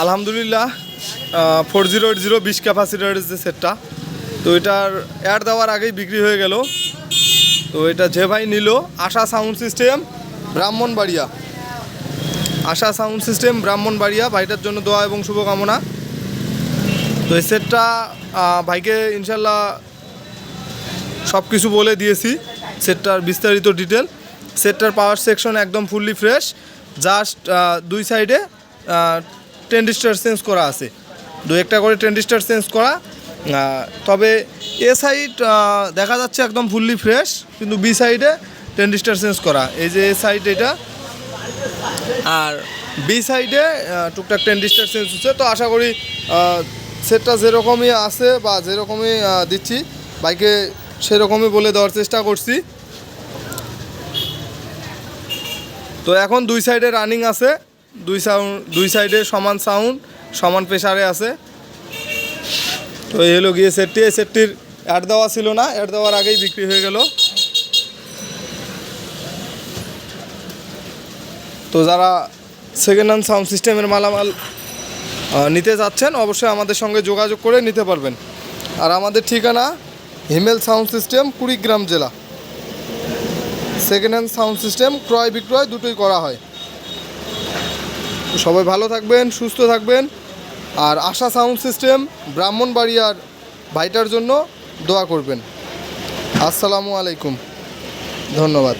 আলহামদুলিল্লাহ 4080 20 ক্যাপাসিটারের যে সেটটা, তো এটার অ্যাড দেওয়ার আগেই বিক্রি হয়ে গেল। তো এটা যে ভাই নিল, আশা সাউন্ড সিস্টেম ব্রাহ্মণবাড়িয়া, আশা সাউন্ড সিস্টেম ব্রাহ্মণবাড়িয়া, ভাইটার জন্য দোয়া এবং শুভকামনা। তো এই সেটটা ভাইকে ইনশাল্লাহ সব কিছু বলে দিয়েছি, সেটটার বিস্তারিত ডিটেল। সেটটার পাওয়ার সেকশন একদম ফুললি ফ্রেশ, জাস্ট দুই সাইডে ট্রানজিস্টর চেঞ্জ করা আছে, দু একটা করে ট্রানজিস্টর চেঞ্জ করা। তবে এ সাইড দেখা যাচ্ছে একদম ফুললি ফ্রেশ, কিন্তু বি সাইডে ট্রানজিস্টর চেঞ্জ করা। এই যে এ সাইড এটা, আর বি সাইডে টুকটাক ট্রানজিস্টর চেঞ্জ হচ্ছে। তো আশা করি সেটটা যেরকমই আছে বা যেরকমই দিচ্ছি বাইকে সেরকমই বলে দেওয়ার চেষ্টা করছি। তো এখন দুই সাইডে রানিং আছে, দুই সাইডে সমান সাউন্ড, সমান প্রেসারে আছে। তো এই হলো গিয়ে সেটটি। এই সেটটির অ্যাড দেওয়া ছিল না, অ্যাড দেওয়ার আগেই বিক্রি হয়ে গেল। তো যারা সেকেন্ড হ্যান্ড সাউন্ড সিস্টেমের মালামাল নিতে যাচ্ছেন অবশ্যই আমাদের সঙ্গে যোগাযোগ করে নিতে পারবেন। আর আমাদের ঠিকানা হিমেল সাউন্ড সিস্টেম, কুড়িগ্রাম জেলা। সেকেন্ড হ্যান্ড সাউন্ড সিস্টেম ক্রয় বিক্রয় দুটোই করা হয়। সবাই ভালো থাকবেন, সুস্থ থাকবেন। আর আশা সাউন্ড সিস্টেম ব্রাহ্মণবাড়িয়ার ভাইটার জন্য দোয়া করবেন। আসসালামু আলাইকুম, ধন্যবাদ।